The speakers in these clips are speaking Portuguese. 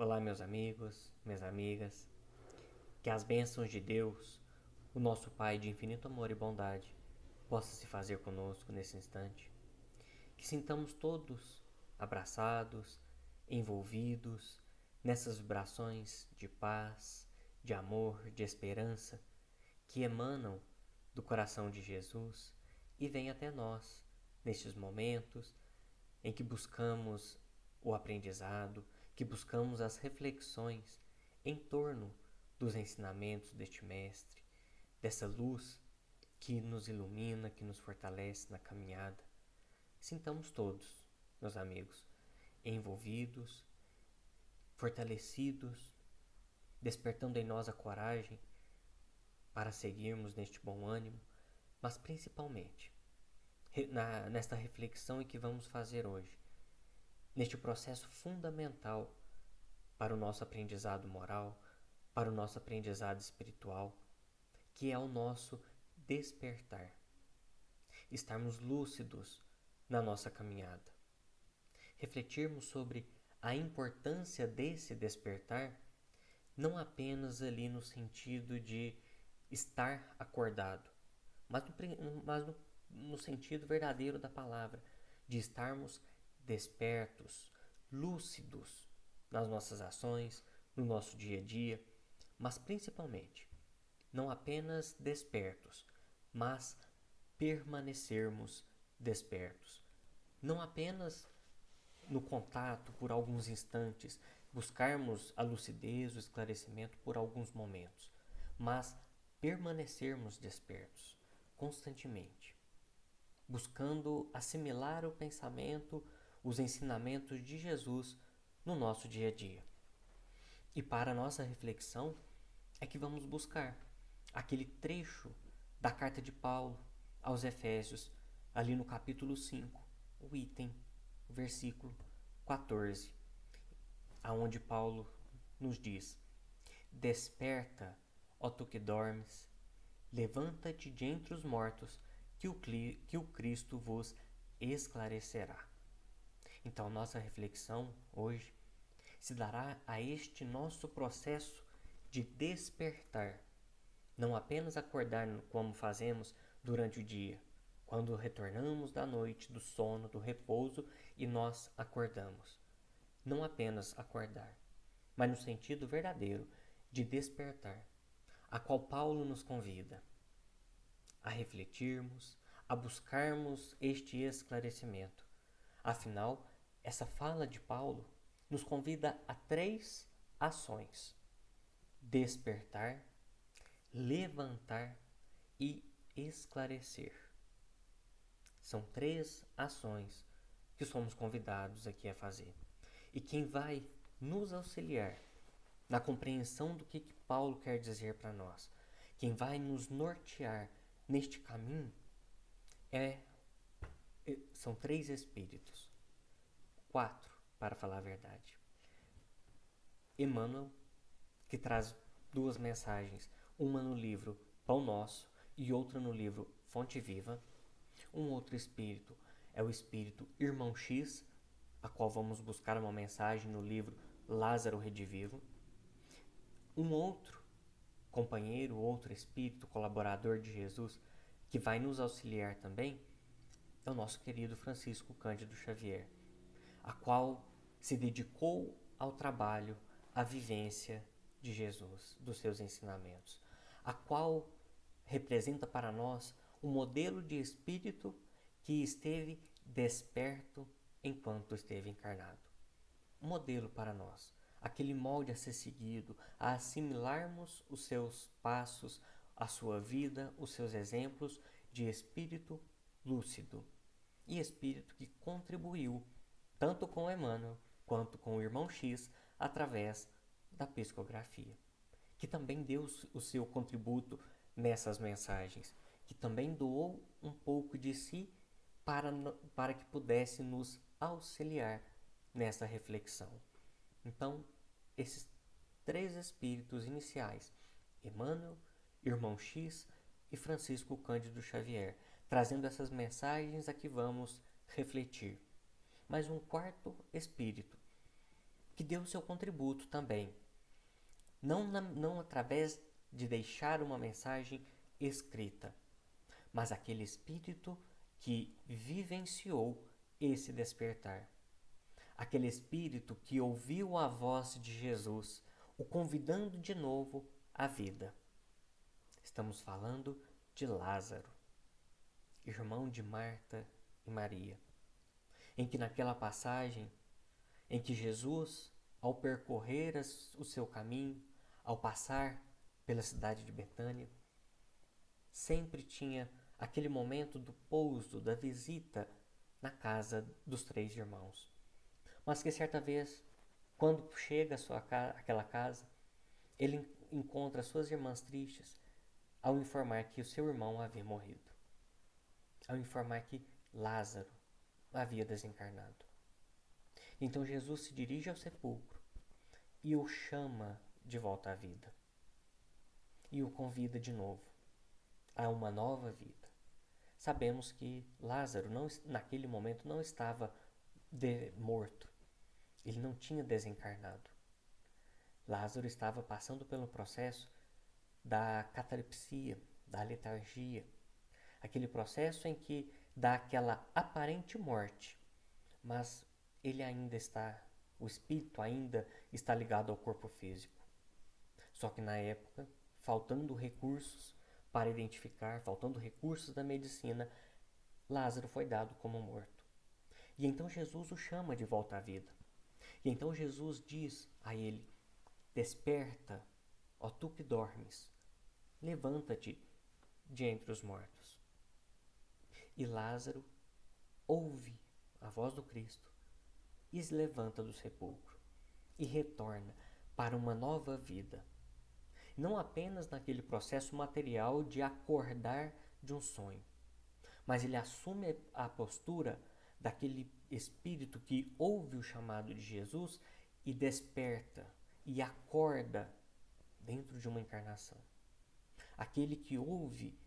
Olá, meus amigos, minhas amigas. Que as bênçãos de Deus, o nosso Pai de infinito amor e bondade, possa se fazer conosco nesse instante. Que sintamos todos abraçados, envolvidos nessas vibrações de paz, de amor, de esperança que emanam do coração de Jesus e vêm até nós nestes momentos em que buscamos o aprendizado, que buscamos as reflexões em torno dos ensinamentos deste Mestre, dessa luz que nos ilumina, que nos fortalece na caminhada. Sintamos todos, meus amigos, envolvidos, fortalecidos, despertando em nós a coragem para seguirmos neste bom ânimo, mas principalmente nesta reflexão em que vamos fazer hoje, neste processo fundamental para o nosso aprendizado moral, para o nosso aprendizado espiritual, que é o nosso despertar. Estarmos lúcidos na nossa caminhada. Refletirmos sobre a importância desse despertar, não apenas ali no sentido de estar acordado, mas no sentido verdadeiro da palavra, de estarmos despertos, lúcidos nas nossas ações, no nosso dia a dia, mas principalmente, não apenas despertos, mas permanecermos despertos. Não apenas no contato por alguns instantes, buscarmos a lucidez, o esclarecimento por alguns momentos, mas permanecermos despertos constantemente, buscando assimilar o pensamento, os ensinamentos de Jesus no nosso dia a dia. E para a nossa reflexão é que vamos buscar aquele trecho da carta de Paulo aos Efésios, ali no capítulo 5, o item, o versículo 14, aonde Paulo nos diz: Desperta, ó tu que dormes, levanta-te de entre os mortos, que o Cristo vos esclarecerá. Então, nossa reflexão hoje se dará a este nosso processo de despertar. Não apenas acordar como fazemos durante o dia, quando retornamos da noite, do sono, do repouso e nós acordamos. Não apenas acordar, mas no sentido verdadeiro de despertar, a qual Paulo nos convida a refletirmos, a buscarmos este esclarecimento. Afinal, essa fala de Paulo nos convida a 3 ações: despertar, levantar e esclarecer. São 3 ações que somos convidados aqui a fazer. E quem vai nos auxiliar na compreensão do que Paulo quer dizer para nós, quem vai nos nortear neste caminho, são 3 espíritos. 4, para falar a verdade. Emmanuel, que traz 2 mensagens, uma no livro Pão Nosso e outra no livro Fonte Viva. Um outro espírito é o espírito Irmão X, a qual vamos buscar uma mensagem no livro Lázaro Redivivo. Um outro companheiro, outro espírito colaborador de Jesus, que vai nos auxiliar também, é o nosso querido Francisco Cândido Xavier, a qual se dedicou ao trabalho, à vivência de Jesus, dos seus ensinamentos, a qual representa para nós um modelo de espírito que esteve desperto enquanto esteve encarnado. Um modelo para nós, aquele molde a ser seguido, a assimilarmos os seus passos, a sua vida, os seus exemplos de espírito lúcido e espírito que contribuiu tanto com Emmanuel quanto com o Irmão X através da psicografia, que também deu o seu contributo nessas mensagens, que também doou um pouco de si para que pudesse nos auxiliar nessa reflexão. Então, esses 3 espíritos iniciais, Emmanuel, Irmão X e Francisco Cândido Xavier, trazendo essas mensagens a que vamos refletir. Mas um 4º espírito, que deu o seu contributo também. Não através de deixar uma mensagem escrita, mas aquele espírito que vivenciou esse despertar. Aquele espírito que ouviu a voz de Jesus, o convidando de novo à vida. Estamos falando de Lázaro, irmão de Marta e Maria, em que naquela passagem, em que Jesus, ao percorrer o seu caminho, ao passar pela cidade de Betânia, sempre tinha aquele momento do pouso, da visita na casa dos 3 irmãos. Mas que certa vez, quando chega àquela casa, ele encontra suas irmãs tristes ao informar que o seu irmão havia morrido, ao informar que Lázaro havia desencarnado. Então Jesus se dirige ao sepulcro e o chama de volta à vida e o convida de novo a uma nova vida. Sabemos que Lázaro naquele momento não estava morto, ele não tinha desencarnado. Lázaro estava passando pelo processo da catalepsia, da letargia, aquele processo em que dá aquela aparente morte, mas o espírito ainda está ligado ao corpo físico. Só que na época, faltando recursos para identificar, faltando recursos da medicina, Lázaro foi dado como morto. E então Jesus o chama de volta à vida. E então Jesus diz a ele: desperta, ó tu que dormes, levanta-te de entre os mortos. E Lázaro ouve a voz do Cristo e se levanta do sepulcro e retorna para uma nova vida. Não apenas naquele processo material de acordar de um sonho, mas ele assume a postura daquele espírito que ouve o chamado de Jesus e desperta e acorda dentro de uma encarnação. Aquele que ouve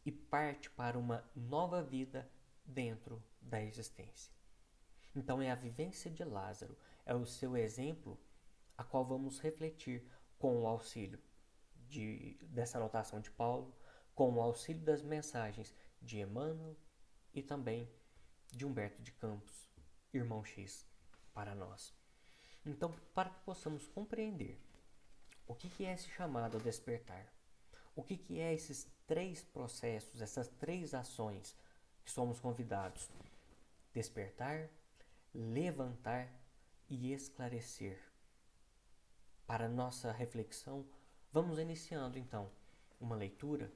e parte para uma nova vida dentro da existência. Então é a vivência de Lázaro, é o seu exemplo a qual vamos refletir com o auxílio dessa anotação de Paulo, com o auxílio das mensagens de Emmanuel e também de Humberto de Campos, irmão X, para nós. Então, para que possamos compreender o que é esse chamado a despertar, o que é esses 3 processos, essas 3 ações que somos convidados: despertar, levantar e esclarecer. Para nossa reflexão, vamos iniciando então uma leitura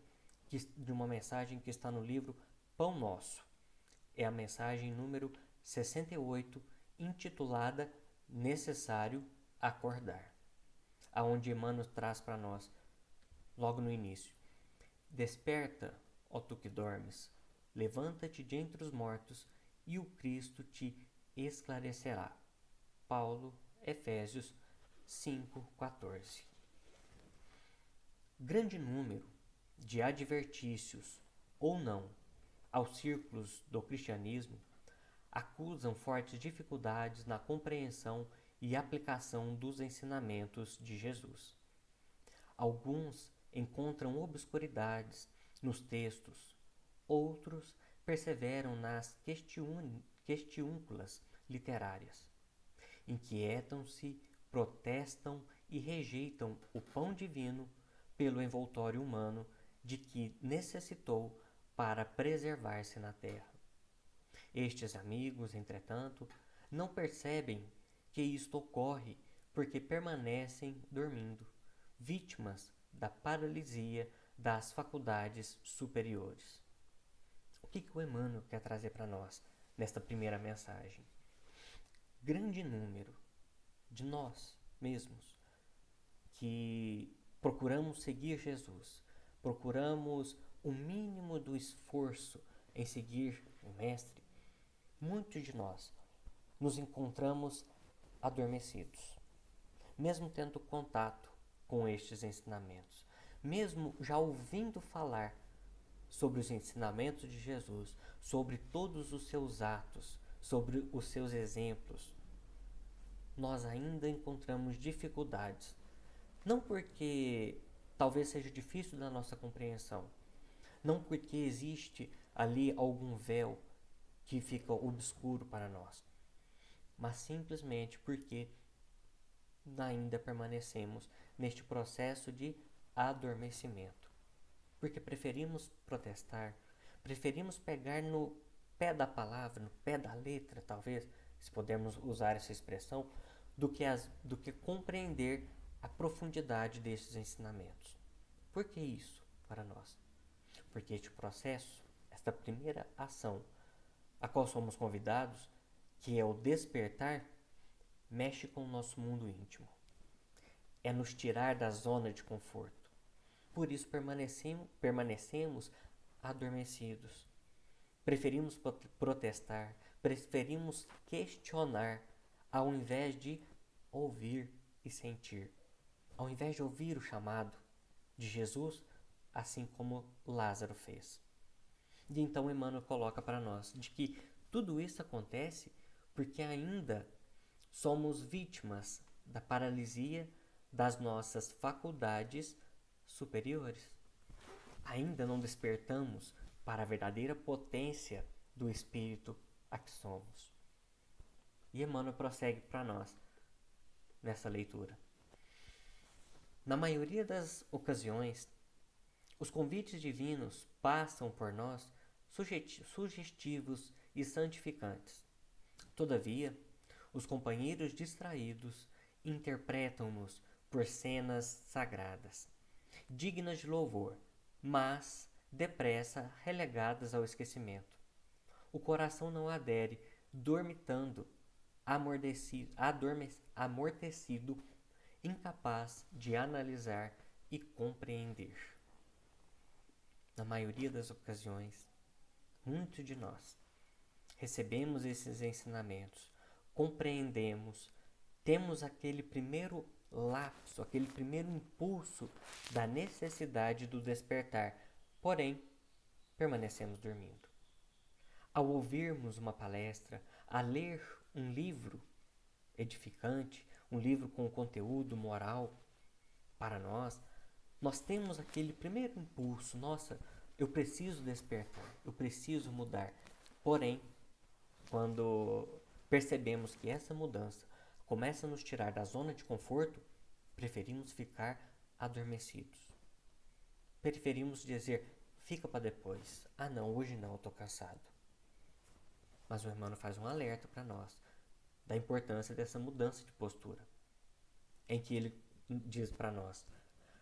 de uma mensagem que está no livro Pão Nosso. É a mensagem número 68, intitulada Necessário Acordar, aonde Emmanuel traz para nós, logo no início: desperta, ó tu que dormes, levanta-te de entre os mortos e o Cristo te esclarecerá. Paulo, Efésios 5:14. Grande número de advertícios, ou não, aos círculos do cristianismo acusam fortes dificuldades na compreensão e aplicação dos ensinamentos de Jesus. Alguns encontram obscuridades nos textos, outros perseveram nas questiúnculas literárias. Inquietam-se, protestam e rejeitam o pão divino pelo envoltório humano de que necessitou para preservar-se na terra. Estes amigos, entretanto, não percebem que isto ocorre porque permanecem dormindo, vítimas da paralisia das faculdades superiores. O que o Emmanuel quer trazer para nós nesta primeira mensagem? Grande número de nós mesmos que procuramos seguir Jesus, procuramos o mínimo do esforço em seguir o Mestre, muitos de nós nos encontramos adormecidos, mesmo tendo contato com estes ensinamentos, mesmo já ouvindo falar sobre os ensinamentos de Jesus, sobre todos os seus atos, sobre os seus exemplos. nós ainda encontramos dificuldades. Não porque talvez seja difícil da nossa compreensão, não porque existe ali algum véu que fica obscuro para nós, mas simplesmente porque ainda permanecemos neste processo de adormecimento. Porque preferimos protestar, preferimos pegar no pé da palavra, no pé da letra, talvez, se pudermos usar essa expressão, do que compreender a profundidade desses ensinamentos. Por que isso para nós? Porque este processo, esta primeira ação a qual somos convidados, que é o despertar, mexe com o nosso mundo íntimo. É nos tirar da zona de conforto. Por isso permanecemos adormecidos. Preferimos protestar, preferimos questionar, ao invés de ouvir e sentir. Ao invés de ouvir o chamado de Jesus, assim como Lázaro fez. E então Emmanuel coloca para nós de que tudo isso acontece porque ainda somos vítimas da paralisia das nossas faculdades superiores. Ainda não despertamos para a verdadeira potência do Espírito a que somos. E Emmanuel prossegue para nós nessa leitura. Na maioria das ocasiões, os convites divinos passam por nós sugestivos e santificantes. Todavia, os companheiros distraídos interpretam-nos por cenas sagradas, dignas de louvor, mas depressa relegadas ao esquecimento. O coração não adere, dormitando, amortecido, incapaz de analisar e compreender. Na maioria das ocasiões, muitos de nós recebemos esses ensinamentos, compreendemos, temos aquele primeiro lapso, aquele primeiro impulso da necessidade do despertar, porém, permanecemos dormindo. Ao ouvirmos uma palestra, a ler um livro edificante, um livro com conteúdo moral para nós, nós temos aquele primeiro impulso, nossa, eu preciso despertar, eu preciso mudar. Porém, quando percebemos que essa mudança começa a nos tirar da zona de conforto, preferimos ficar adormecidos. Preferimos dizer, fica para depois. Ah não, hoje não, eu estou cansado. Mas o Emmanuel faz um alerta para nós da importância dessa mudança de postura, em que ele diz para nós,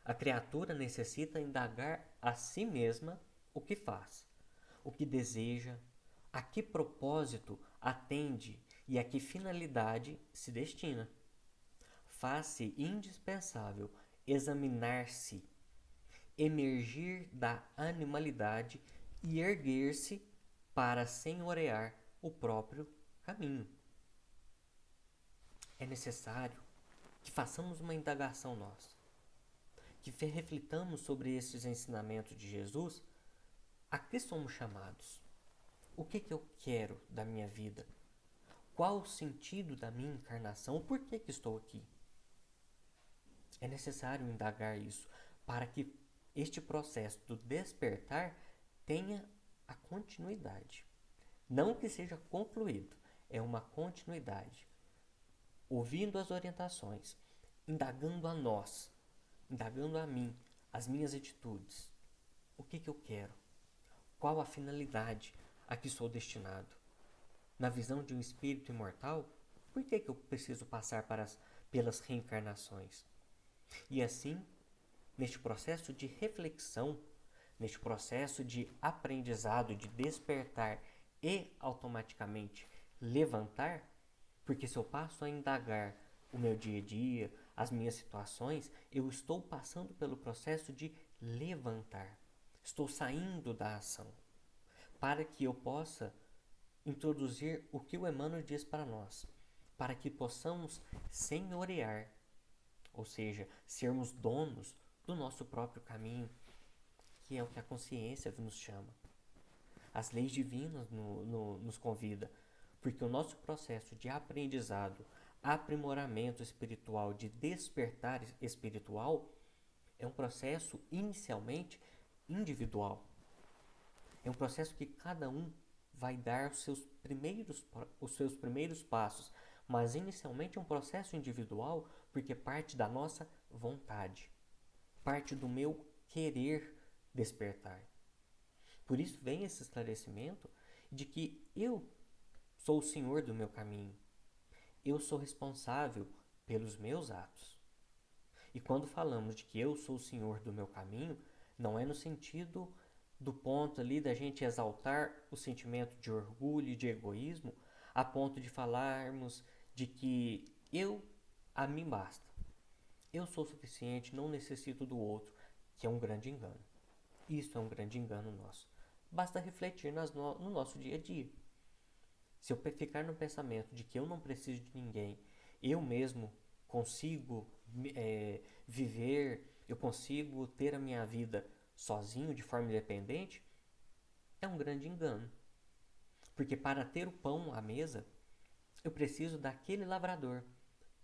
a criatura necessita indagar a si mesma o que faz, o que deseja, a que propósito atende e a que finalidade se destina. Faz-se indispensável examinar-se, emergir da animalidade e erguer-se para senhorear o próprio caminho. É necessário que façamos uma indagação nossa, que reflitamos sobre esses ensinamentos de Jesus. A que somos chamados? O que eu quero da minha vida? Qual o sentido da minha encarnação? Por que estou aqui? É necessário indagar isso para que este processo do despertar tenha a continuidade. Não que seja concluído, é uma continuidade. Ouvindo as orientações, indagando a nós, indagando a mim, as minhas atitudes. O que eu quero? Qual a finalidade a que sou destinado? Na visão de um espírito imortal, por que eu preciso passar pelas reencarnações? E assim, neste processo de reflexão, neste processo de aprendizado, de despertar e automaticamente levantar, porque se eu passo a indagar o meu dia a dia, as minhas situações, eu estou passando pelo processo de levantar. Estou saindo da ação, para que eu possa introduzir o que o Emmanuel diz para nós, para que possamos senhorear, ou seja, sermos donos do nosso próprio caminho, que é o que a consciência nos chama. As leis divinas nos convida, porque o nosso processo de aprendizado, aprimoramento espiritual, de despertar espiritual, é um processo inicialmente individual. É um processo que cada um vai dar os seus primeiros passos, mas inicialmente é um processo individual porque parte da nossa vontade, parte do meu querer despertar. Por isso vem esse esclarecimento de que eu sou o senhor do meu caminho. Eu sou responsável pelos meus atos. E quando falamos de que eu sou o senhor do meu caminho, não é no sentido do ponto ali da gente exaltar o sentimento de orgulho e de egoísmo, a ponto de falarmos de que a mim basta. Eu sou suficiente, não necessito do outro, que é um grande engano. Isso é um grande engano nosso. Basta refletir no nosso dia a dia. Se eu ficar no pensamento de que eu não preciso de ninguém, eu mesmo consigo viver, eu consigo ter a minha vida sozinho, de forma independente, é um grande engano. Porque para ter o pão à mesa, eu preciso daquele lavrador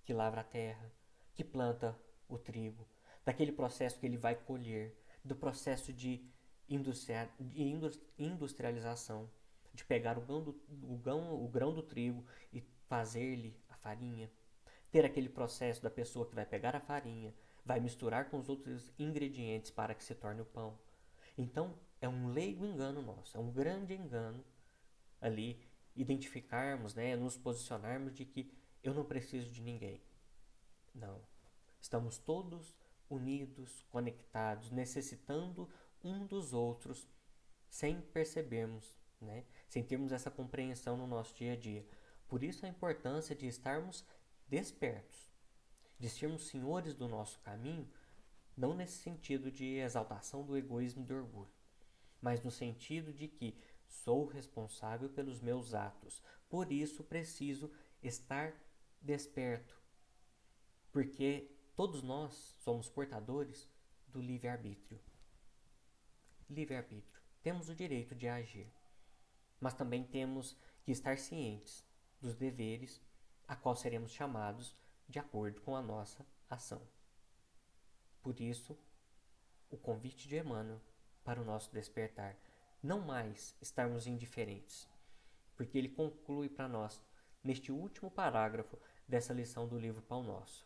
que lavra a terra, que planta o trigo, daquele processo que ele vai colher, do processo de industrialização, de pegar o grão do trigo e fazer-lhe a farinha. Ter aquele processo da pessoa que vai pegar a farinha, vai misturar com os outros ingredientes para que se torne o pão. Então, é um leigo engano nosso, é um grande engano ali identificarmos, né, nos posicionarmos de que eu não preciso de ninguém. Não. Estamos todos unidos, conectados, necessitando um dos outros sem percebermos, né? Sem termos essa compreensão no nosso dia a dia. Por isso a importância de estarmos despertos, de sermos senhores do nosso caminho, não nesse sentido de exaltação do egoísmo e do orgulho, mas no sentido de que sou responsável pelos meus atos. Por isso preciso estar desperto, porque todos nós somos portadores do livre-arbítrio. Livre-arbítrio. Temos o direito de agir, mas também temos que estar cientes dos deveres a qual seremos chamados de acordo com a nossa ação. Por isso, o convite de Emmanuel para o nosso despertar, não mais estarmos indiferentes, porque ele conclui para nós, neste último parágrafo dessa lição do livro Pão Nosso.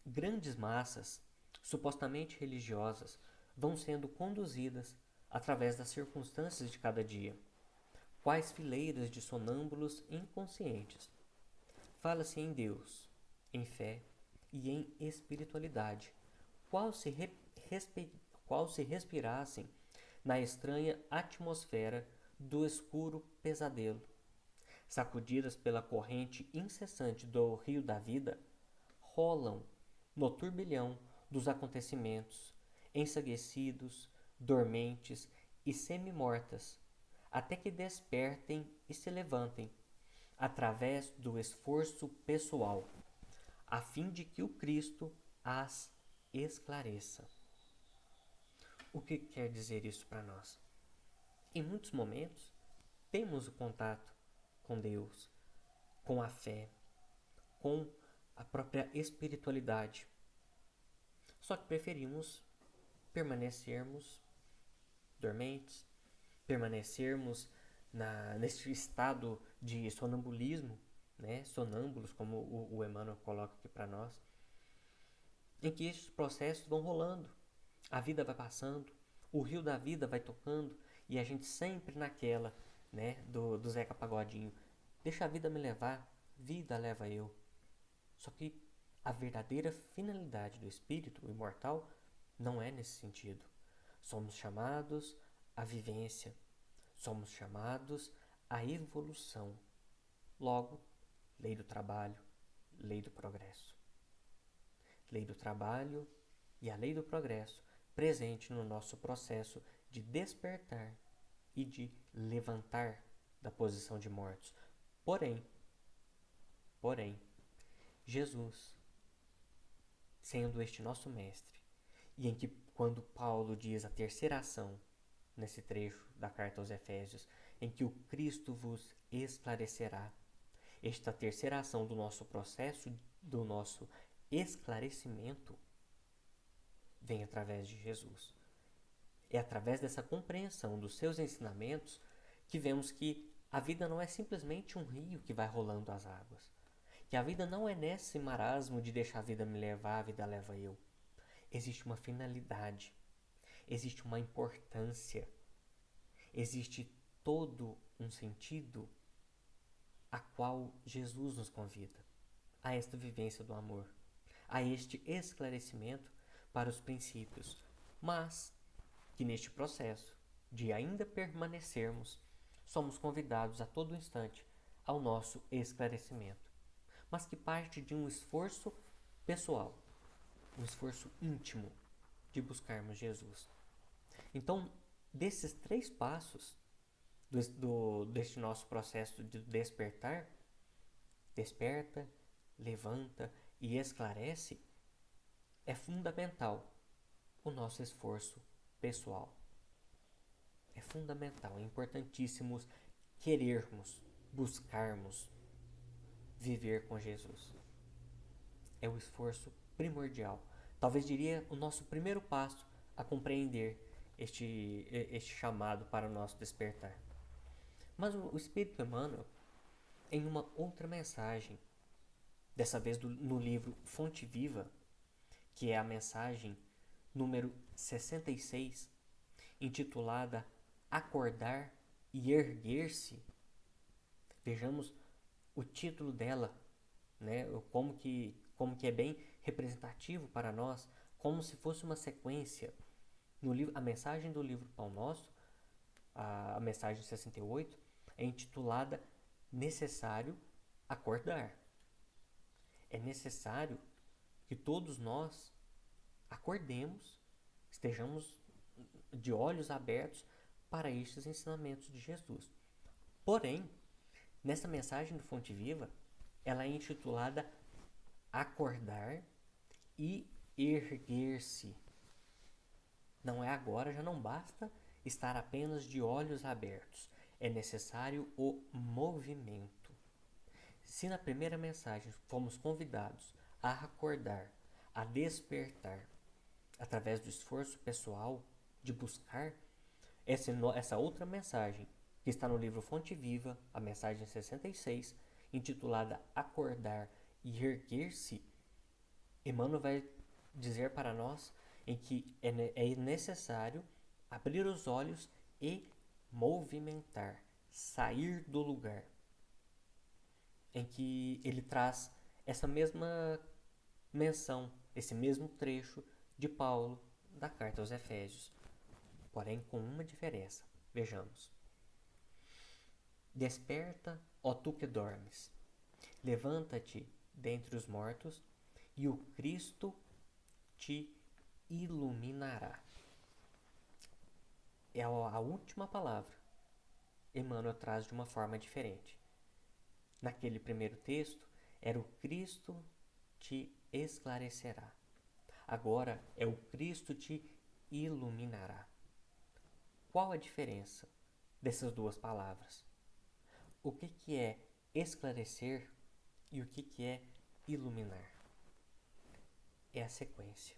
Grandes massas, supostamente religiosas, vão sendo conduzidas através das circunstâncias de cada dia, quais fileiras de sonâmbulos inconscientes. Fala-se em Deus, em fé e em espiritualidade, qual se respirassem na estranha atmosfera do escuro pesadelo. Sacudidas pela corrente incessante do rio da vida, rolam no turbilhão dos acontecimentos, ensaguecidos, dormentes e semi-mortas, até que despertem e se levantem, através do esforço pessoal, a fim de que o Cristo as esclareça. O que quer dizer isso para nós? Em muitos momentos, temos o contato com Deus, com a fé, com a própria espiritualidade. Só que preferimos permanecermos dormentes, permanecermos nesse estado de sonambulismo, né? Sonâmbulos, como o Emmanuel coloca aqui para nós, em que esses processos vão rolando, a vida vai passando, o rio da vida vai tocando e a gente sempre naquela, né, do Zeca Pagodinho, deixa a vida me levar, vida leva eu. Só que a verdadeira finalidade do espírito imortal não é nesse sentido. Somos chamados à vivência, somos chamados à evolução. Logo, lei do trabalho, lei do progresso. Lei do trabalho e a lei do progresso presente no nosso processo de despertar e de levantar da posição de mortos. Porém, Jesus, sendo este nosso mestre, e em que quando Paulo diz a terceira ação, nesse trecho da carta aos Efésios, em que o Cristo vos esclarecerá, Esta terceira ação do nosso processo, do nosso esclarecimento, vem através de Jesus. É através dessa compreensão dos seus ensinamentos que vemos que a vida não é simplesmente um rio que vai rolando as águas. Que a vida não é nesse marasmo de deixar a vida me levar, a vida leva eu. Existe uma finalidade, existe uma importância, existe todo um sentido a qual Jesus nos convida a esta vivência do amor, a este esclarecimento para os princípios, mas que neste processo de ainda permanecermos, somos convidados a todo instante ao nosso esclarecimento, mas que parte de um esforço pessoal, um esforço íntimo de buscarmos Jesus. Então, desses 3 passos deste nosso processo de despertar, desperta, levanta e esclarece, é fundamental o nosso esforço pessoal. É fundamental, é importantíssimo querermos, buscarmos viver com Jesus. É o esforço primordial. Talvez diria o nosso primeiro passo a compreender este chamado para o nosso despertar. Mas o Espírito Emmanuel, em uma outra mensagem, dessa vez no livro Fonte Viva, que é a mensagem número 66, intitulada Acordar e Erguer-se. Vejamos o título dela, né? Como que é bem representativo para nós, como se fosse uma sequência. No livro, a mensagem do livro Pão Nosso, a mensagem 68, é intitulada Necessário Acordar. É necessário que todos nós acordemos, estejamos de olhos abertos para estes ensinamentos de Jesus. Porém, nessa mensagem do Fonte Viva, ela é intitulada Acordar e Erguer-se. Não é agora, já não basta estar apenas de olhos abertos. É necessário o movimento. Se na primeira mensagem fomos convidados a acordar, a despertar, através do esforço pessoal de buscar, essa outra mensagem, que está no livro Fonte Viva, a mensagem 66, intitulada Acordar e Erguer-se, Emmanuel vai dizer para nós em que é necessário abrir os olhos e movimentar, sair do lugar. Em que ele traz essa mesma menção, esse mesmo trecho de Paulo da carta aos Efésios, porém com uma diferença. Vejamos. Desperta, ó tu que dormes, levanta-te dentre os mortos, e o Cristo te iluminará. É a última palavra. Emmanuel traz de uma forma diferente. Naquele primeiro texto, era o Cristo te esclarecerá. Agora é o Cristo te iluminará. Qual a diferença dessas duas palavras? O que é esclarecer e o que é iluminar? É a sequência.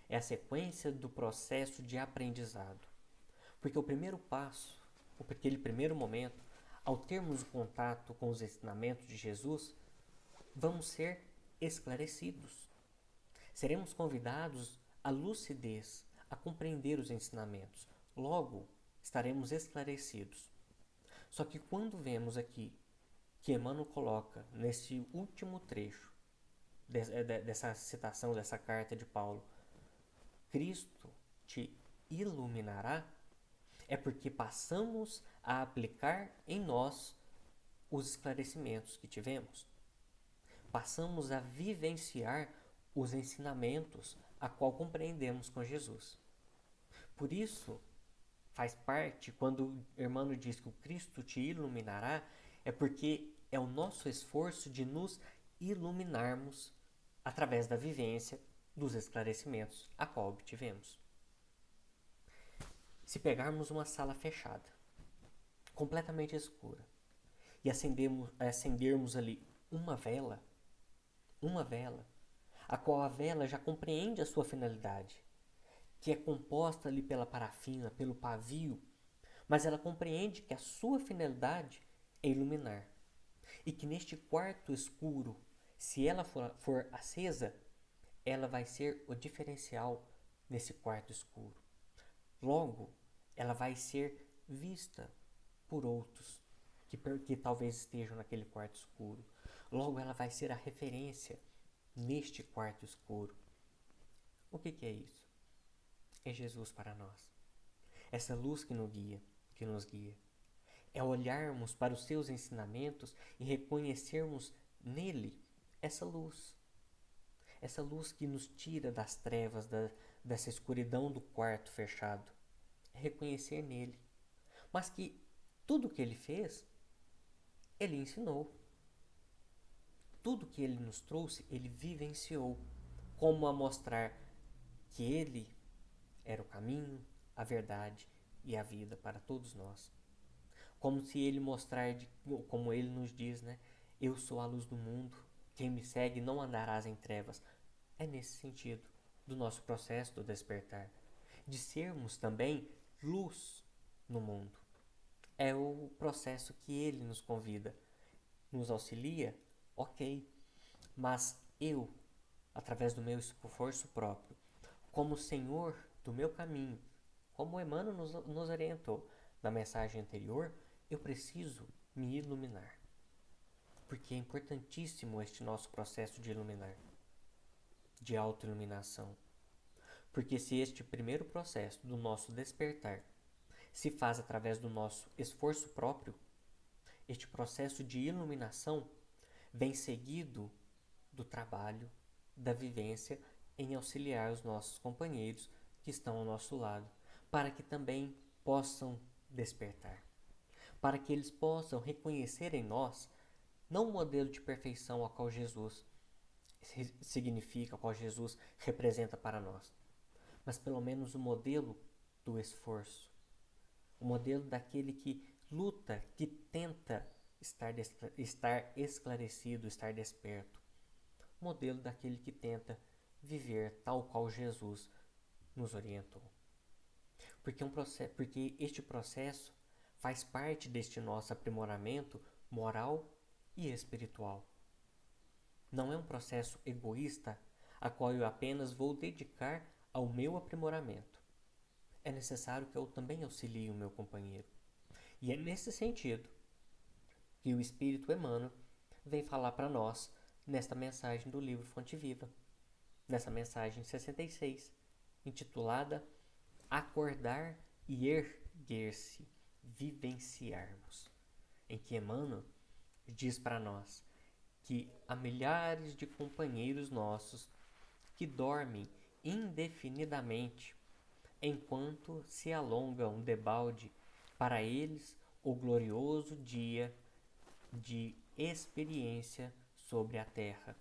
É a sequência do processo de aprendizado. Porque o primeiro passo, aquele primeiro momento, ao termos o contato com os ensinamentos de Jesus, vamos ser esclarecidos. Seremos convidados à lucidez, a compreender os ensinamentos. Logo, estaremos esclarecidos. Só que quando vemos aqui que Emmanuel coloca nesse último trecho dessa citação, dessa carta de Paulo, Cristo te iluminará, é porque passamos a aplicar em nós os esclarecimentos que tivemos. Passamos a vivenciar os ensinamentos a qual compreendemos com Jesus. Por isso, faz parte, quando Emmanuel diz que o Cristo te iluminará, é porque é o nosso esforço de nos iluminarmos através da vivência dos esclarecimentos a qual obtivemos. Se pegarmos uma sala fechada, completamente escura, e acendermos ali uma vela, a qual a vela já compreende a sua finalidade, que é composta ali pela parafina, pelo pavio, mas ela compreende que a sua finalidade é iluminar. E que neste quarto escuro, se ela for acesa, ela vai ser o diferencial nesse quarto escuro. Logo, ela vai ser vista por outros que talvez estejam naquele quarto escuro. Logo, ela vai ser a referência neste quarto escuro. O que é isso? É Jesus para nós. Essa luz que nos guia. É olharmos para os seus ensinamentos e reconhecermos nele essa luz. Essa luz que nos tira das trevas, dessa escuridão do quarto fechado. É reconhecer nele. Mas que tudo que ele fez, ele ensinou. Tudo que ele nos trouxe, ele vivenciou. Como a mostrar que ele era o caminho, a verdade e a vida para todos nós. Como se ele mostrar, como ele nos diz, né? Eu sou a luz do mundo, quem me segue não andarás em trevas. É nesse sentido do nosso processo do despertar, de sermos também luz no mundo. É o processo que ele nos convida, nos auxilia, ok, mas eu, através do meu esforço próprio, como Senhor do meu caminho, como Emmanuel nos orientou na mensagem anterior, eu preciso me iluminar. Porque é importantíssimo este nosso processo de iluminar, de autoiluminação. Porque se este primeiro processo do nosso despertar se faz através do nosso esforço próprio, este processo de iluminação vem seguido do trabalho, da vivência em auxiliar os nossos companheiros que estão ao nosso lado, para que também possam despertar, para que eles possam reconhecer em nós não o modelo de perfeição a qual Jesus significa, a qual Jesus representa para nós, mas pelo menos o modelo do esforço, o modelo daquele que luta, que tenta estar esclarecido, estar desperto, o modelo daquele que tenta viver tal qual Jesus nos orientou. Porque este processo faz parte deste nosso aprimoramento moral e espiritual. Não é um processo egoísta a qual eu apenas vou dedicar ao meu aprimoramento. É necessário que eu também auxilie o meu companheiro. E é nesse sentido que o Espírito Emmanuel vem falar para nós nesta mensagem do livro Fonte Viva, nessa mensagem 66, intitulada Acordar e Erguer-se, Vivenciarmos, em que Emmanuel diz para nós que há milhares de companheiros nossos que dormem indefinidamente enquanto se alonga um debalde para eles o glorioso dia de experiência sobre a terra.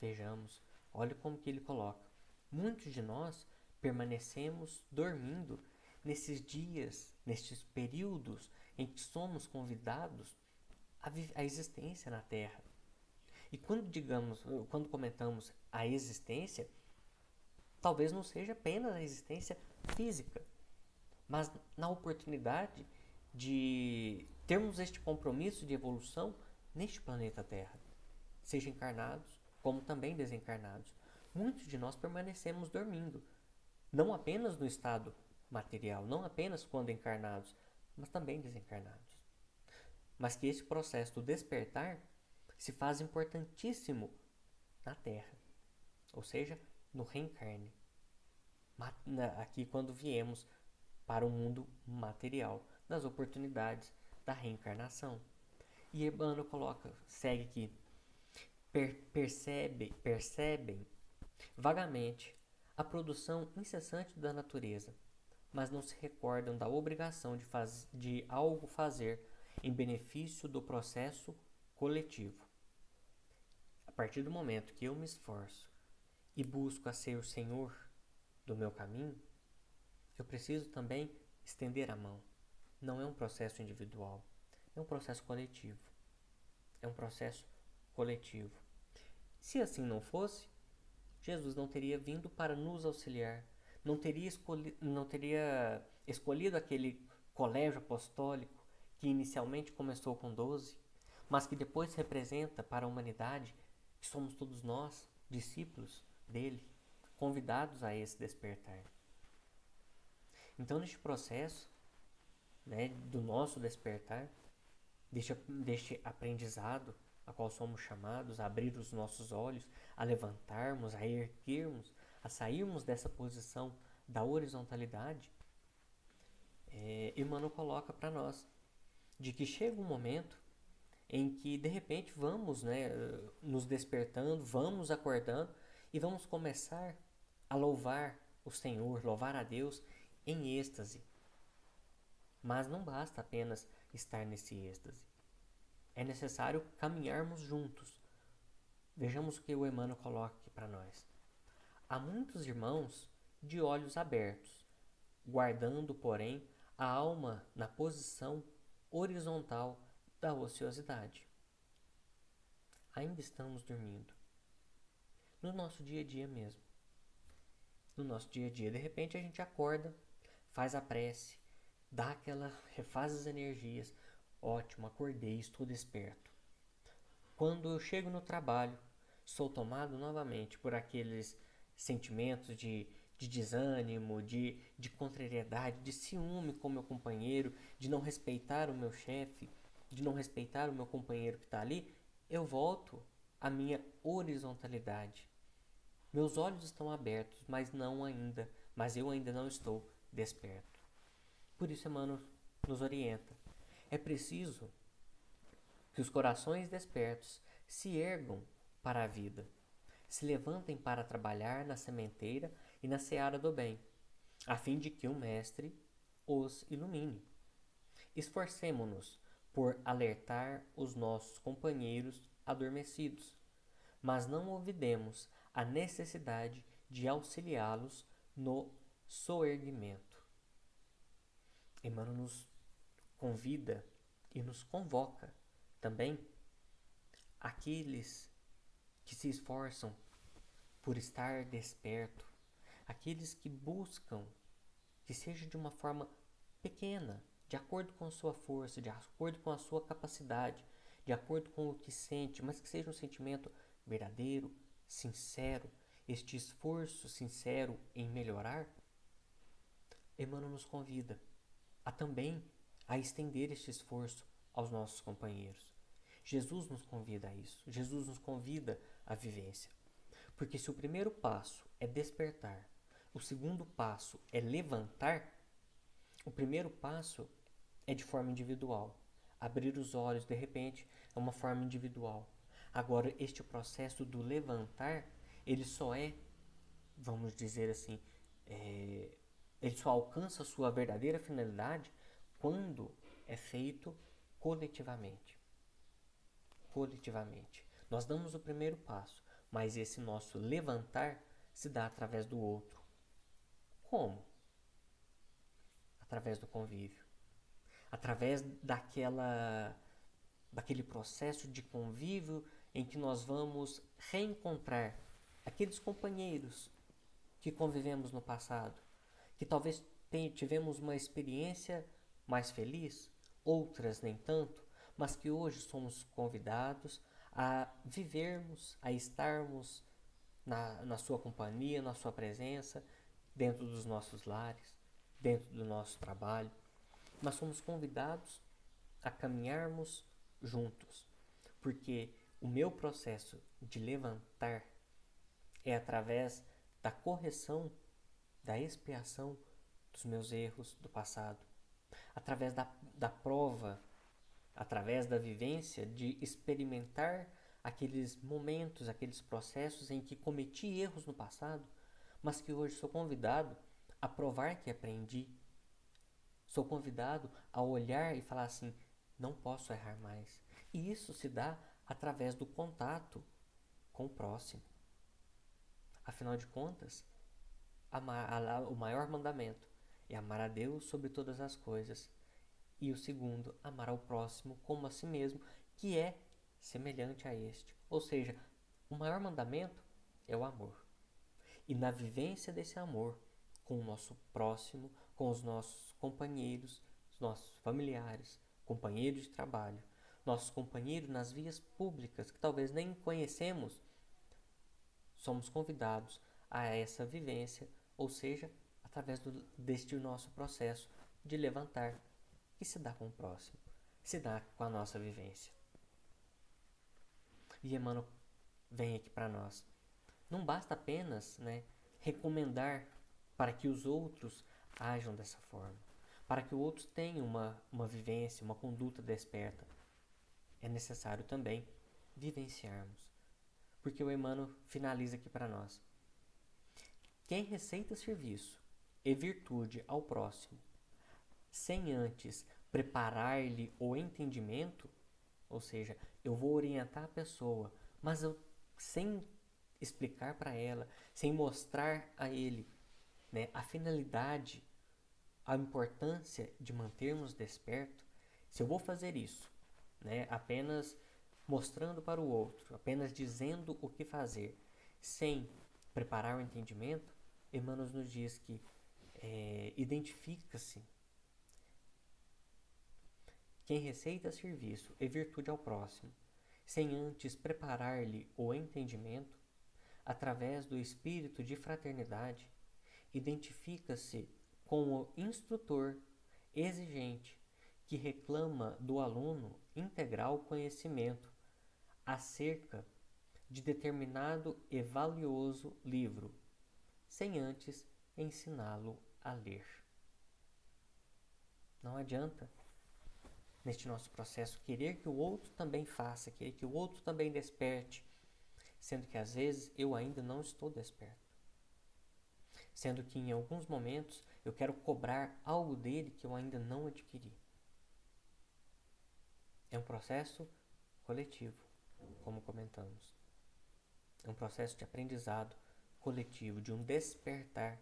Vejamos, olha como que ele coloca. Muitos de nós permanecemos dormindo nesses dias, nestes períodos em que somos convidados à existência na Terra. E quando comentamos a existência, talvez não seja apenas a existência física, mas na oportunidade de termos este compromisso de evolução neste planeta Terra, seja encarnados como também desencarnados. Muitos de nós permanecemos dormindo, não apenas no estado material, não apenas quando encarnados, mas também desencarnados. Mas que esse processo do despertar se faz importantíssimo na Terra, ou seja, no reencarne. Aqui quando viemos para o mundo material, nas oportunidades da reencarnação. E Emmanuel segue aqui, percebem vagamente a produção incessante da natureza, mas não se recordam da obrigação de algo fazer em benefício do processo coletivo. A partir do momento que eu me esforço e busco a ser o Senhor do meu caminho, eu preciso também estender a mão. Não é um processo individual, É um processo coletivo. É um processo coletivo. Se assim não fosse, Jesus não teria vindo para nos auxiliar, não teria escolhido aquele colégio apostólico que inicialmente começou com 12, mas que depois representa para a humanidade que somos todos nós, discípulos dele, convidados a esse despertar. Então, neste processo, né, do nosso despertar, deste aprendizado a qual somos chamados a abrir os nossos olhos, a levantarmos, a erguermos, a sairmos dessa posição da horizontalidade, Emmanuel coloca para nós de que chega um momento em que de repente vamos, né, nos despertando, vamos acordando e vamos começar a louvar o Senhor, louvar a Deus em êxtase. Mas não basta apenas estar nesse êxtase. É necessário caminharmos juntos. Vejamos o que o Emmanuel coloca aqui para nós. Há muitos irmãos de olhos abertos, guardando, porém, a alma na posição horizontal da ociosidade. Ainda estamos dormindo. No nosso dia a dia mesmo. No nosso dia a dia, de repente a gente acorda, faz a prece, refaz as energias. Ótimo, acordei, estou desperto. Quando eu chego no trabalho, sou tomado novamente por aqueles sentimentos de desânimo, de contrariedade, de ciúme com meu companheiro, de não respeitar o meu chefe, de não respeitar o meu companheiro que está ali. Eu volto à minha horizontalidade. Meus olhos estão abertos, mas eu ainda não estou desperto. Por isso, Emmanuel nos orienta. É preciso que os corações despertos se ergam para a vida, se levantem para trabalhar na sementeira e na seara do bem, a fim de que o Mestre os ilumine. Esforcemo-nos por alertar os nossos companheiros adormecidos, mas não olvidemos a necessidade de auxiliá-los no soerguimento. Emmanuel nos convida e nos convoca também aqueles que se esforçam por estar desperto, aqueles que buscam que seja de uma forma pequena, de acordo com a sua força, de acordo com a sua capacidade, de acordo com o que sente, mas que seja um sentimento verdadeiro, sincero, este esforço sincero em melhorar. Emmanuel nos convida também a estender este esforço aos nossos companheiros. Jesus nos convida a isso. Jesus nos convida à vivência. Porque se o primeiro passo é despertar, o segundo passo é levantar, o primeiro passo é de forma individual. Abrir os olhos, de repente, é uma forma individual. Agora, este processo do levantar, ele só vamos dizer assim, ele só alcança a sua verdadeira finalidade quando é feito coletivamente. Coletivamente. Nós damos o primeiro passo, mas esse nosso levantar se dá através do outro. Como? Através do convívio. Através daquele processo de convívio em que nós vamos reencontrar aqueles companheiros que convivemos no passado, que talvez tivemos uma experiência mais feliz, outras nem tanto, mas que hoje somos convidados a vivermos, a estarmos na sua companhia, na sua presença, dentro dos nossos lares, dentro do nosso trabalho. Nós somos convidados a caminharmos juntos, porque o meu processo de levantar é através da correção, da expiação dos meus erros do passado, através da prova, através da vivência de experimentar aqueles momentos, aqueles processos em que cometi erros no passado, mas que hoje sou convidado a provar que aprendi. Sou convidado a olhar e falar assim, não posso errar mais. E isso se dá através do contato com o próximo. Afinal de contas, o maior mandamento é amar a Deus sobre todas as coisas E o segundo, amar ao próximo como a si mesmo, que é semelhante a este. Ou seja, o maior mandamento é o amor. E na vivência desse amor com o nosso próximo, com os nossos companheiros, os nossos familiares, companheiros de trabalho, nossos companheiros nas vias públicas que talvez nem conhecemos, somos convidados a essa vivência, ou seja, através deste nosso processo de levantar, que se dá com o próximo, se dá com a nossa vivência. E Emmanuel vem aqui para nós. Não basta apenas, recomendar para que os outros ajam dessa forma, para que os outros tenham uma vivência, uma conduta desperta. É necessário também vivenciarmos. Porque o Emmanuel finaliza aqui para nós. Quem receita serviço e virtude ao próximo, sem antes preparar-lhe o entendimento, ou seja, eu vou orientar a pessoa, mas eu sem explicar para ela, sem mostrar a ele, a finalidade, a importância de mantermos desperto, se eu vou fazer isso, apenas mostrando para o outro, apenas dizendo o que fazer, sem preparar o entendimento, Emmanuel nos diz que identifica-se quem receita serviço e virtude ao próximo, sem antes preparar-lhe o entendimento, através do espírito de fraternidade, identifica-se com o instrutor exigente que reclama do aluno integral conhecimento acerca de determinado e valioso livro, sem antes ensiná-lo a ler. Não adianta, neste nosso processo, querer que o outro também faça, querer que o outro também desperte, sendo que às vezes eu ainda não estou desperto. Sendo que em alguns momentos eu quero cobrar algo dele que eu ainda não adquiri. É um processo coletivo, como comentamos. É um processo de aprendizado coletivo, de um despertar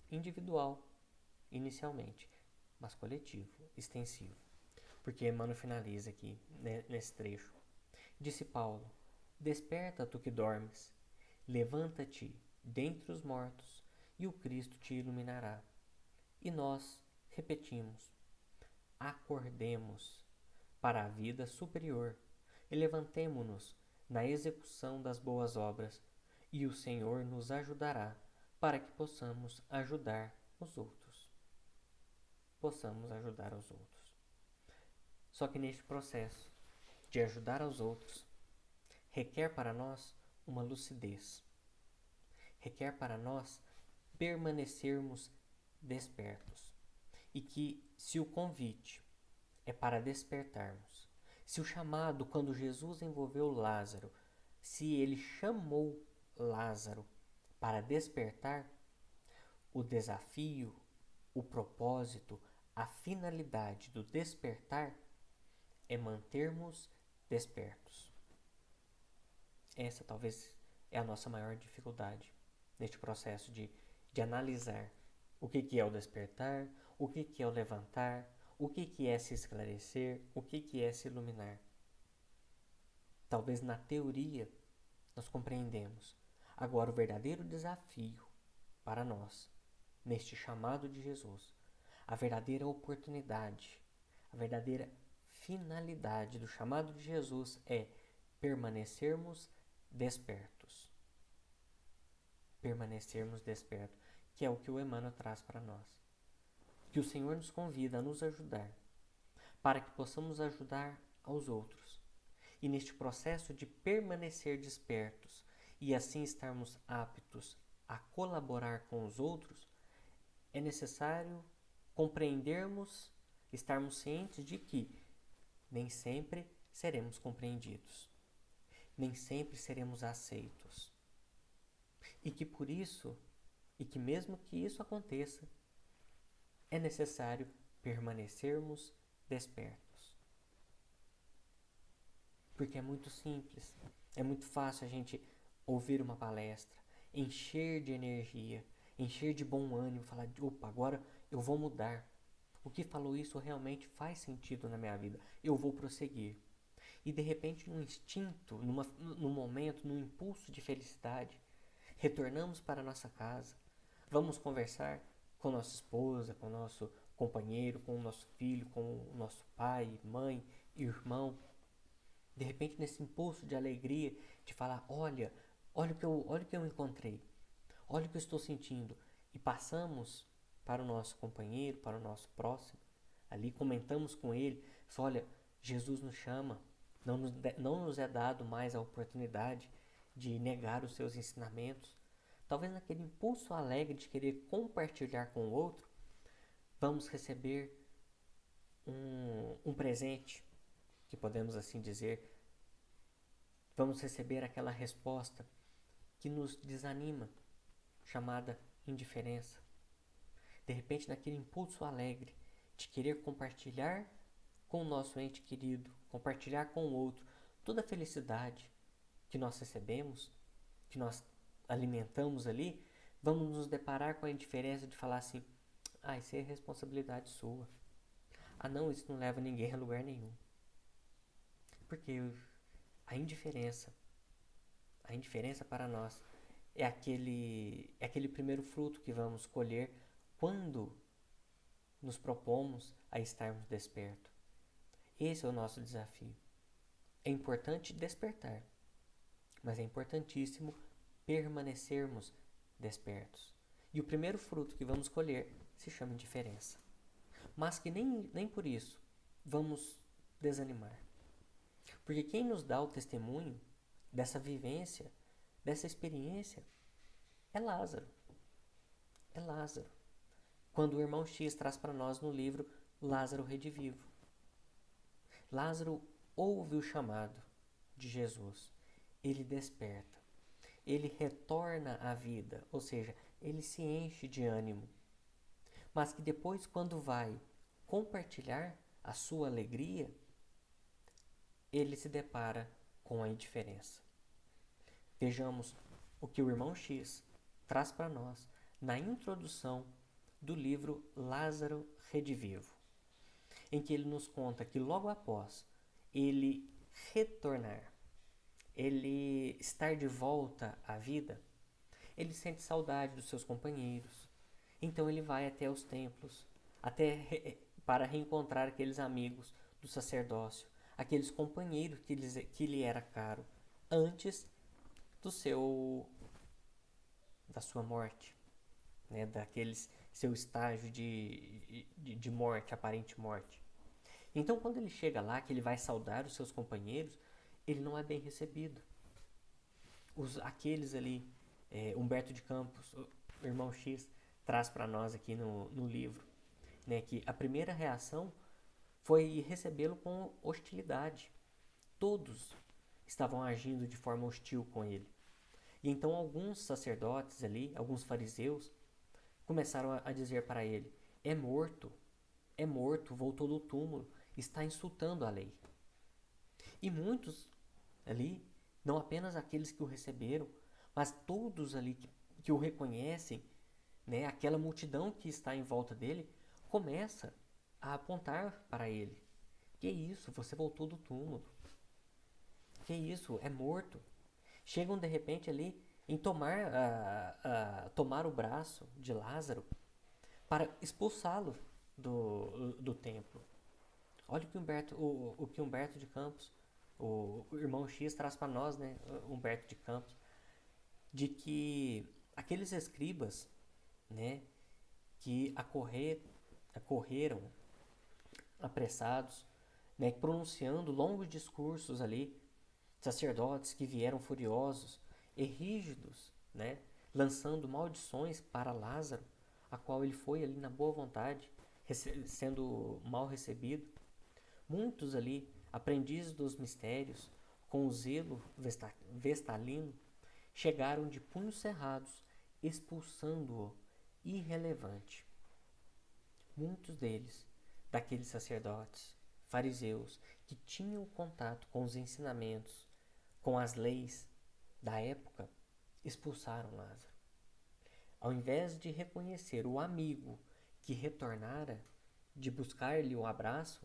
individual, inicialmente, mas coletivo, extensivo. Porque Emmanuel finaliza aqui, nesse trecho. Disse Paulo: desperta tu que dormes, levanta-te dentre os mortos, e o Cristo te iluminará. E nós repetimos: acordemos para a vida superior e levantemo-nos na execução das boas obras, e o Senhor nos ajudará para que possamos ajudar os outros. Possamos ajudar os outros. Só que neste processo de ajudar aos outros, requer para nós uma lucidez. Requer para nós permanecermos despertos. E que, se o convite é para despertarmos, se o chamado, quando Jesus envolveu Lázaro, se ele chamou Lázaro para despertar, o desafio, o propósito, a finalidade do despertar é mantermos despertos. Essa talvez é a nossa maior dificuldade neste processo de analisar o que é o despertar, o que é o levantar, o que é se esclarecer, o que é se iluminar. Talvez na teoria nós compreendemos. Agora, o verdadeiro desafio para nós, neste chamado de Jesus, a verdadeira oportunidade, a verdadeira finalidade do chamado de Jesus é permanecermos despertos. Permanecermos despertos, que é o que o Emmanuel traz para nós. Que o Senhor nos convida a nos ajudar, para que possamos ajudar aos outros. E neste processo de permanecer despertos e assim estarmos aptos a colaborar com os outros, é necessário compreendermos, estarmos cientes de que nem sempre seremos compreendidos, nem sempre seremos aceitos. E que por isso, e que mesmo que isso aconteça, é necessário permanecermos despertos. Porque é muito simples, é muito fácil a gente ouvir uma palestra, encher de energia, encher de bom ânimo, falar, opa, agora eu vou mudar o que falou isso realmente faz sentido na minha vida, eu vou prosseguir. E de repente, num instinto, num momento, num impulso de felicidade, retornamos para a nossa casa, vamos conversar com nossa esposa, com nosso companheiro, com o nosso filho, com o nosso pai, mãe, irmão. De repente, nesse impulso de alegria, de falar, olha o que eu encontrei, olha o que eu estou sentindo. E passamos para o nosso companheiro, para o nosso próximo, ali comentamos com ele, olha, Jesus nos chama, não nos é dado mais a oportunidade de negar os seus ensinamentos. Talvez naquele impulso alegre de querer compartilhar com o outro, vamos receber um presente, que podemos assim dizer, vamos receber aquela resposta que nos desanima, chamada indiferença. De repente, naquele impulso alegre de querer compartilhar com o nosso ente querido, compartilhar com o outro toda a felicidade que nós recebemos, que nós alimentamos ali, vamos nos deparar com a indiferença de falar assim, isso é responsabilidade sua. Não, isso não leva ninguém a lugar nenhum. Porque a indiferença para nós é aquele primeiro fruto que vamos colher quando nos propomos a estarmos despertos. Esse é o nosso desafio. É importante despertar, mas é importantíssimo permanecermos despertos. E o primeiro fruto que vamos colher se chama indiferença. Mas que nem por isso vamos desanimar. Porque quem nos dá o testemunho dessa vivência, dessa experiência, é Lázaro. É Lázaro. Quando o irmão X traz para nós no livro Lázaro Redivivo. Lázaro ouve o chamado de Jesus. Ele desperta. Ele retorna à vida, ou seja, ele se enche de ânimo. Mas que depois, quando vai compartilhar a sua alegria, ele se depara com a indiferença. Vejamos o que o irmão X traz para nós na introdução do livro Lázaro Redivivo, em que ele nos conta que logo após ele retornar, ele estar de volta à vida, ele sente saudade dos seus companheiros. Então ele vai até os templos, para reencontrar aqueles amigos do sacerdócio, aqueles companheiros que lhe era caro antes da sua morte, né, daqueles seu estágio de morte, aparente morte. Então, quando ele chega lá, que ele vai saudar os seus companheiros, ele não é bem recebido. Aqueles ali, Humberto de Campos, o irmão X, traz para nós aqui no livro, né, que a primeira reação foi recebê-lo com hostilidade. Todos estavam agindo de forma hostil com ele. E então alguns sacerdotes ali, alguns fariseus, começaram a dizer para ele, é morto, voltou do túmulo, está insultando a lei. E muitos ali, não apenas aqueles que o receberam, mas todos ali que o reconhecem, né, aquela multidão que está em volta dele, começa a apontar para ele. Que isso? Você voltou do túmulo. Que isso? É morto. Chegam de repente ali em tomar o braço de Lázaro para expulsá-lo do templo. Olha o que Humberto de Campos, o irmão X, traz para nós, né, Humberto de Campos, de que aqueles escribas, né, que acorreram apressados, né, pronunciando longos discursos ali, sacerdotes que vieram furiosos e rígidos, né, lançando maldições para Lázaro, a qual ele foi ali na boa vontade, sendo mal recebido. Muitos ali, aprendizes dos mistérios, com o zelo vestalino, chegaram de punhos cerrados, expulsando-o irrelevante. Muitos deles, daqueles sacerdotes, fariseus, que tinham contato com os ensinamentos, com as leis da época, expulsaram Lázaro. Ao invés de reconhecer o amigo que retornara, de buscar-lhe um abraço,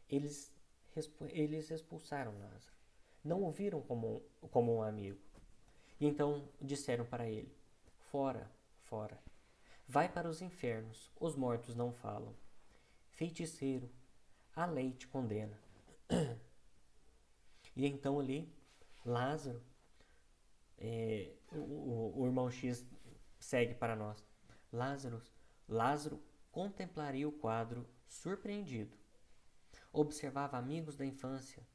eles, eles expulsaram Lázaro. Não o viram como um amigo. E então disseram para ele: Fora, fora. Vai para os infernos, os mortos não falam. Feiticeiro, a lei te condena. E então ali, Lázaro, o irmão X segue para nós. Lázaro contemplaria o quadro surpreendido. Observava amigos da infância,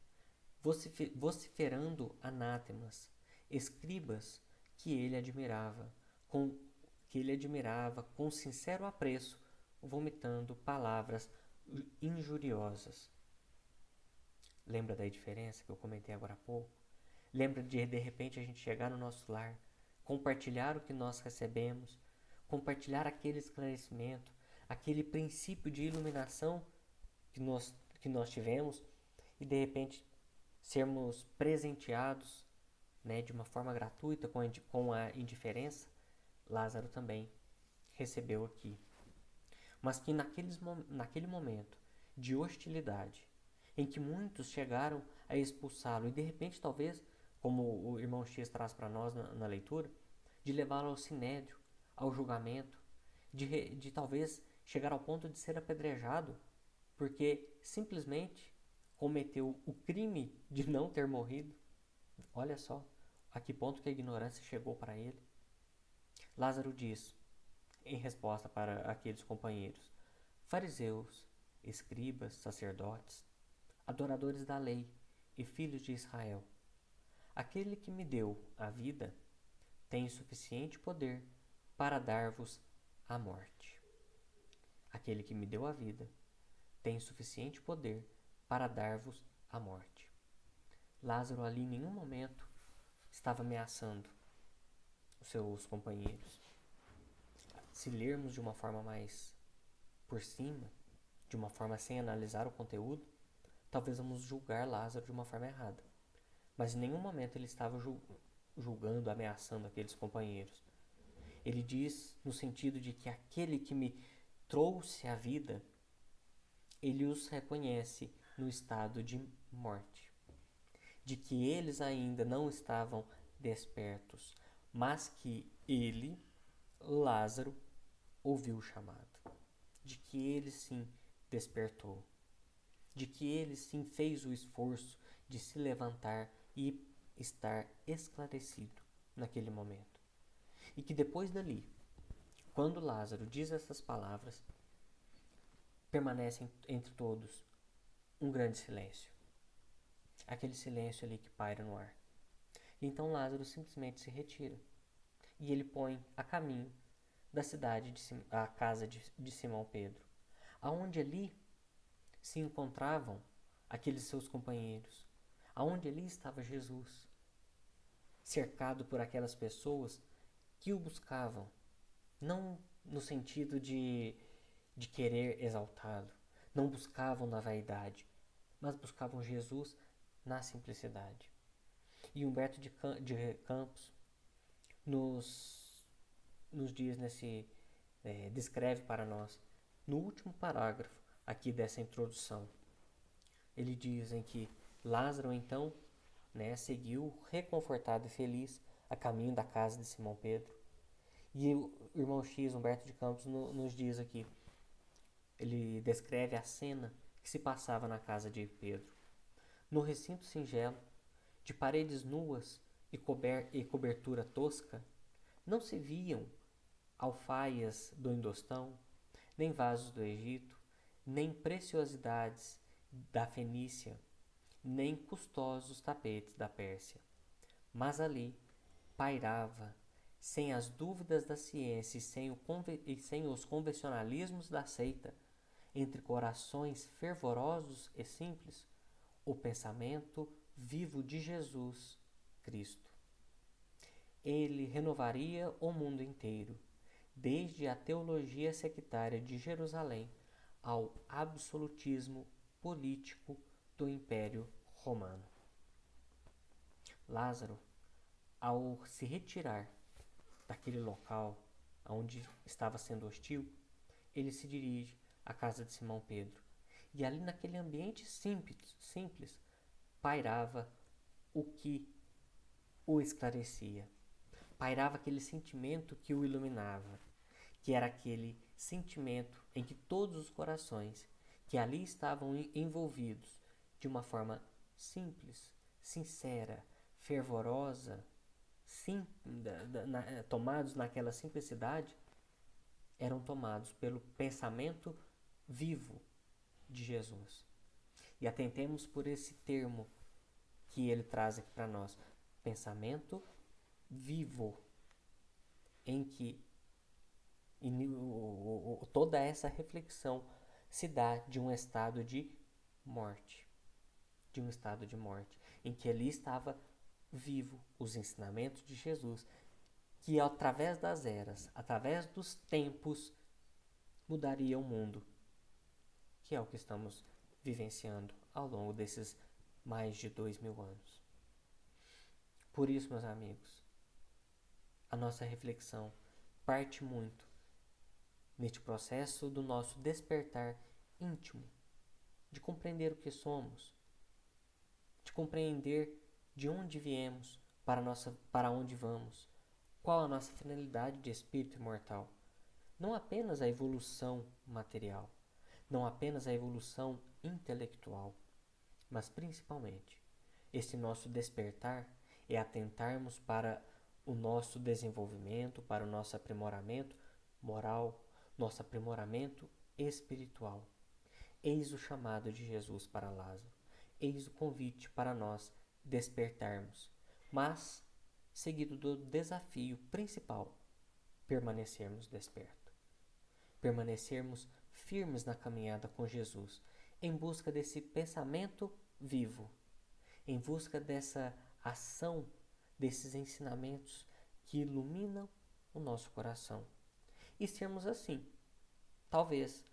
vociferando anátemas, escribas que ele admirava, com sincero apreço, vomitando palavras injuriosas. Lembra da diferença que eu comentei agora há pouco? Lembra de repente a gente chegar no nosso lar, compartilhar o que nós recebemos, compartilhar aquele esclarecimento, aquele princípio de iluminação que nós tivemos e de repente sermos presenteados, né, de uma forma gratuita com a indiferença. Lázaro também recebeu aqui. Mas que naquele momento de hostilidade, em que muitos chegaram a expulsá-lo e de repente talvez, como o irmão X traz para nós na leitura, de levá-lo ao sinédrio, ao julgamento, de talvez chegar ao ponto de ser apedrejado, porque simplesmente cometeu o crime de não ter morrido. Olha só a que ponto que a ignorância chegou para ele. Lázaro diz, em resposta para aqueles companheiros: fariseus, escribas, sacerdotes, adoradores da lei e filhos de Israel, aquele que me deu a vida tem suficiente poder para dar-vos a morte. Aquele que me deu a vida tem suficiente poder para dar-vos a morte. Lázaro ali em nenhum momento estava ameaçando os seus companheiros. Se lermos de uma forma mais por cima, de uma forma sem analisar o conteúdo, talvez vamos julgar Lázaro de uma forma errada. Mas em nenhum momento ele estava julgando, ameaçando aqueles companheiros. Ele diz no sentido de que aquele que me trouxe a vida, ele os reconhece no estado de morte. De que eles ainda não estavam despertos, mas que ele, Lázaro, ouviu o chamado. De que ele sim despertou. De que ele sim fez o esforço de se levantar e estar esclarecido naquele momento. E que depois dali, quando Lázaro diz essas palavras, permanece entre todos um grande silêncio. Aquele silêncio ali que paira no ar. E então Lázaro simplesmente se retira. E ele põe a caminho da cidade, a casa de Simão Pedro. Aonde ali se encontravam aqueles seus companheiros. Aonde ali estava Jesus, cercado por aquelas pessoas que o buscavam, não no sentido de querer exaltá-lo, não buscavam na vaidade, mas buscavam Jesus na simplicidade. E Humberto de Campos nos diz descreve para nós, no último parágrafo aqui dessa introdução, ele diz em que Lázaro então, seguiu reconfortado e feliz a caminho da casa de Simão Pedro. E o irmão X, Humberto de Campos, nos diz aqui, ele descreve a cena que se passava na casa de Pedro. No recinto singelo, de paredes nuas e cobertura tosca, não se viam alfaias do Indostão, nem vasos do Egito, nem preciosidades da Fenícia, nem custosos tapetes da Pérsia. Mas ali pairava, sem as dúvidas da ciência e sem os convencionalismos da seita, entre corações fervorosos e simples, o pensamento vivo de Jesus Cristo. Ele renovaria o mundo inteiro, desde a teologia sectária de Jerusalém ao absolutismo político do Império Romano. Lázaro, ao se retirar daquele local onde estava sendo hostil, ele se dirige à casa de Simão Pedro. E ali naquele ambiente simples pairava o que o esclarecia. Pairava aquele sentimento que o iluminava, que era aquele sentimento em que todos os corações que ali estavam envolvidos de uma forma simples, sincera, fervorosa, tomados naquela simplicidade, eram tomados pelo pensamento vivo de Jesus. E atentemos por esse termo que ele traz aqui para nós, pensamento vivo, em que toda essa reflexão se dá de um estado de morte, em que ali estava vivo os ensinamentos de Jesus, que através das eras, através dos tempos, mudaria o mundo, que é o que estamos vivenciando ao longo desses mais de 2000 anos. Por isso, meus amigos, a nossa reflexão parte muito neste processo do nosso despertar íntimo, de compreender o que somos, de compreender de onde viemos, para onde vamos, qual a nossa finalidade de espírito imortal. Não apenas a evolução material, não apenas a evolução intelectual, mas principalmente esse nosso despertar é atentarmos para o nosso desenvolvimento, para o nosso aprimoramento moral, nosso aprimoramento espiritual. Eis o chamado de Jesus para Lázaro. Eis o convite para nós despertarmos, mas seguido do desafio principal, permanecermos despertos, permanecermos firmes na caminhada com Jesus, em busca desse pensamento vivo, em busca dessa ação, desses ensinamentos que iluminam o nosso coração. E sermos assim, talvez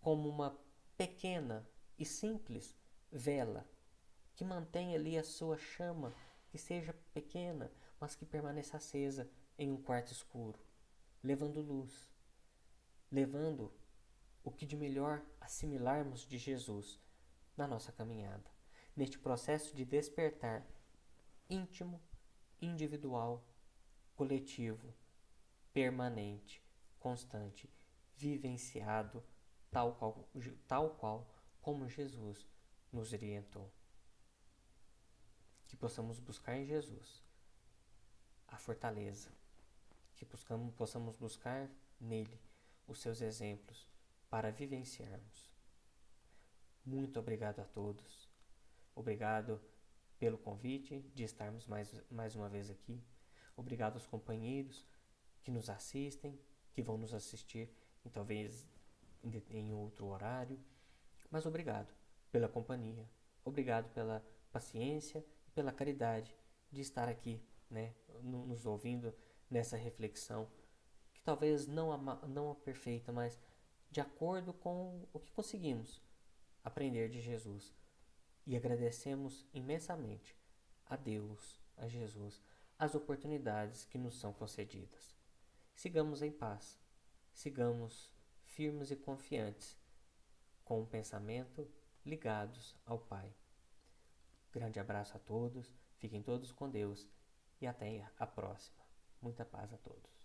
como uma pequena e simples vela que mantenha ali a sua chama, que seja pequena, mas que permaneça acesa em um quarto escuro, levando luz, levando o que de melhor assimilarmos de Jesus na nossa caminhada, neste processo de despertar íntimo, individual, coletivo, permanente, constante, vivenciado, tal qual como Jesus nos orientou. Que possamos buscar em Jesus a fortaleza, que possamos buscar nele os seus exemplos para vivenciarmos. Muito obrigado a todos. Obrigado pelo convite de estarmos mais uma vez aqui. Obrigado aos companheiros que nos assistem, que vão nos assistir e talvez em outro horário. Mas obrigado pela companhia. Obrigado pela paciência e pela caridade de estar aqui, né, nos ouvindo nessa reflexão, que talvez não a perfeita, mas de acordo com o que conseguimos aprender de Jesus. E agradecemos imensamente a Deus, a Jesus, as oportunidades que nos são concedidas. Sigamos em paz, sigamos firmes e confiantes, com o pensamento ligados ao Pai. Grande abraço a todos, fiquem todos com Deus e até a próxima. Muita paz a todos.